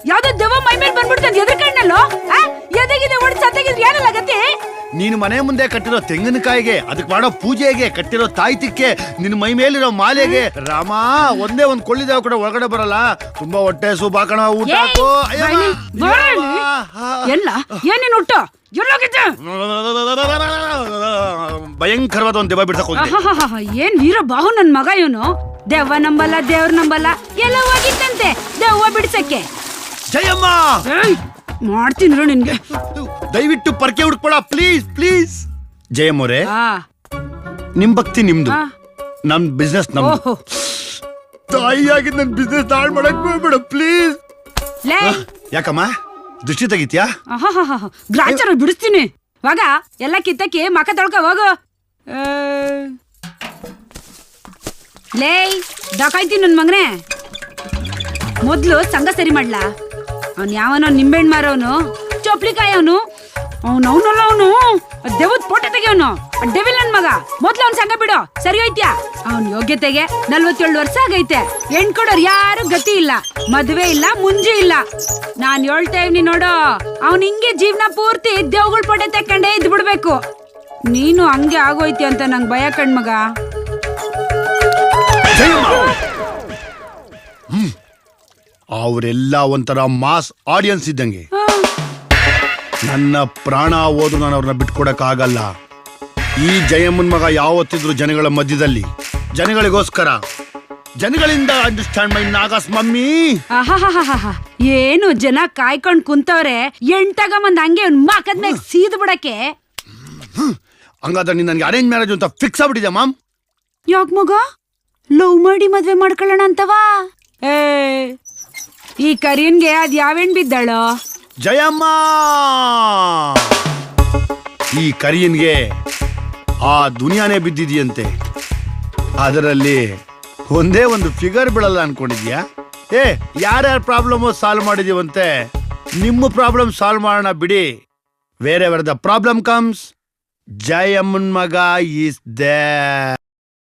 ಯಾವ್ದೋ ದೆವ್ವ ಮೈ ಮೇಲೆ ಬಂದ್ಬಿಡ್ತಂತ ಎದ್ರ ಕಣ್ಣಲ್ಲೋ ಎದಗಿದೆ ಒಡ್ ಸತ್ತಗಿದ್ರೆ ಏನಲ್ಲ ಗತಿ. ನೀನು ಮನೆ ಮುಂದೆ ಕಟ್ಟಿರೋ ತೆಂಗಿನಕಾಯಿಗೆ, ಅದಕ್ಕೆ ಮಾಡೋ ಪೂಜೆಗೆ, ಕಟ್ಟಿರೋ ತಾಯ್ತಿಕ್ಕೆ, ನಿನ್ನ ಮೈ ಮೇಲಿರೋ ಮಾಲೆಗೆ ರಾಮ ಒಂದೇ ಒಂದ್ ಕೊಳ್ಳಿದೇವ ಕೂಡ ಒಳಗಡೆ ಬರಲ್ಲ. ತುಂಬಾ ಹೊಟ್ಟೆ ಸುಬಾಕಣ ಊಟ ಹಾಕು. ಎಲ್ಲ ಏನೇನು ಊಟ ಎಲ್ಲೋಗಿದ್ದೆ? ಭಯಂಕರವಾದ ಒಂದ್ ದೆವ್ವ ಬಿಡ್ಸಕ್ ಹೋಗಿ. ಏನ್ ವೀರ ಬಾಹು ನನ್ ಮಗ ಇವನು. ದೆವ್ವ ನಂಬಲ್ಲ, ದೇವ್ರ ನಂಬಲ್ಲ, ಎಲ್ಲ ಹೋಗಿತ್ತಂತೆ ದೆವ್ವ ಬಿಡ್ಸಕ್ಕೆ. ಜಯಮ್ಮ ಮಾಡ್ತೀನಿ ನಿನ್ಗೆ. ದಯವಿಟ್ಟು ಪರ್ಕೆ ಹುಡ್ಕೊಳ ಪ್ಲೀಸ್ ಪ್ಲೀಸ್. ಜಯಮ್ಮವ್ರೆ, ನಿಮ್ ಭಕ್ತಿ ನಿಮ್ದು, ನಮ್ ಬಿಸ್ನೆಸ್ ನಮ್ದು. ತಾಯಿಯಾಗಿ ನನ್ ಬಿಸ್ನೆಸ್ ಹಾಳು ಮಾಡಕ್ ಬೇಡ ಪ್ಲೀಸ್. ಯಾಕಮ್ಮ ದೃಷ್ಟಿ ತೆಗಿತ್ಯಾ? ಗ್ರಾಚಾರ ಬಿಡಿಸ್ತೀನಿ. ಇವಾಗ ಎಲ್ಲ ಕಿತ್ತಕ್ಕೆ ಮಕ ತೊಳ್ಕ ಹೋಗು. ಲೇ ಡಕಾಯ್ತೀನಿ ನನ್ ಮಗನೇ. ಮೊದ್ಲು ಸಂಘ ಸರಿ ಮಾಡ್ಲಾ. ಅವ್ನು ಯಾವನೋ ನಿಂಬೆಹಣ್ಣು ಮಾರೋನು, ಚೋಪ್ಲಿಕಾಯಿ ಅವನು, ಅವನಲ್ಲ ಅವನು ದೇವದ್ ಪೋಟ ತೆಗೆಯವನು, ಡೆವಿಲ್ ನನ್ ಮಗ. ಮೊದ್ಲು ಅವ್ನ ಸಂಘ ಬಿಡು, ಸರಿ ಹೋಯ್ತ್ಯಾ? ಅವನ್ ಯೋಗ್ಯತೆಗೆ 47 ವರ್ಷ ಆಗೈತೆ. ಹೆಣ್ ಕೊಡೋರ್ ಯಾರು ಗತಿ ಇಲ್ಲ, ಮದ್ವೆ ಇಲ್ಲ, ಮುಂಜಿ ಇಲ್ಲ. ನಾನ್ ಹೇಳ್ತಾ ಇವ್ನಿ ನೋಡು, ಅವ್ನ್ ಹಿಂಗೆ ಜೀವನ ಪೂರ್ತಿ ದೇವ್ಗಳ್ ಪೋಟೆ ತೆಕ್ಕಂಡೇ ಇದ್ ಬಿಡ್ಬೇಕು. ನೀನು ಹಂಗೆ ಆಗೋಯ್ತಿ ಅಂತ ನಂಗ್ ಭಯ ಕಣ್ಮಗ. ಅವರೆಲ್ಲ ಒಂಥರ ಮಾಸ್ ಆಡಿಯನ್ಸ್ ಇದ್ದಂಗೆ. ನನ್ನ ಪ್ರಾಣ ಹೋದ್ರು ನಾನು ಅವ್ರನ್ನ ಬಿಟ್ಕೊಡಕ್ ಆಗಲ್ಲ. ಈ ಜಯಮ್ಮನ್ ಮಗ ಯಾವತ್ತಿದ್ರು ಜನಗಳ ಮಧ್ಯದಲ್ಲಿ, ಜನಗಳಿಗೋಸ್ಕರ, ಜನಗಳಿಂದ ಅಂಡರ್ಸ್ಟ್ಯಾಂಡ್ ಮೈ ನಾಗಸ್ ಮಮ್ಮಿ. ಏನು ಜನ ಕಾಯ್ಕೊಂಡ್ ಕುಂತವ್ರೆ, ಎಂಟಾಗ ಮಂದ್ ಹಂಗೆ ಮಾಕದ್ ಮ್ಯಾಗ ಸೀದ್ ಬಿಡಕ್ಕೆ. ಹಂಗಾದ್ರೆ ನೀನ್ ನನ್ಗೆ ಅರೇಂಜ್ ಮ್ಯಾರೇಜ್ ಅಂತ ಫಿಕ್ಸ್ ಆಗ್ಬಿಟ್ಟಿದೆ ಮಾಮ್. ಯಾಕ ಮಗ ಲವ್ ಮಾಡಿ ಮದ್ವೆ ಮಾಡ್ಕೊಳ್ಳೋಣ ಅಂತವಾ? ಈ ಕರಿಯನ್ಗೆ ಅದ್ ಯಾವೇನ್ ಬಿದ್ದಾಳೋ? ಜಯಮ್ಮ, ಈ ಕರಿಯನ್ಗೆ ಆ ದುನಿಯಾನೇ ಬಿದ್ದಿದೆಯಂತೆ. ಅದರಲ್ಲಿ ಒಂದೇ ಒಂದು ಫಿಗರ್ ಬೀಳಲ್ಲ ಅನ್ಕೊಂಡಿದ್ಯಾ? ಯಾರ್ಯಾರ ಪ್ರಾಬ್ಲಮ್ ಸಾಲ್ವ್ ಮಾಡಿದೀವಂತೆ, ನಿಮ್ಮ ಪ್ರಾಬ್ಲಮ್ ಸಾಲ್ವ್ ಮಾಡೋಣ ಬಿಡಿ. Wherever the problem comes, ಜಯಮ್ಮನ್ ಮಗ ಈಸ್ ದೇರ್.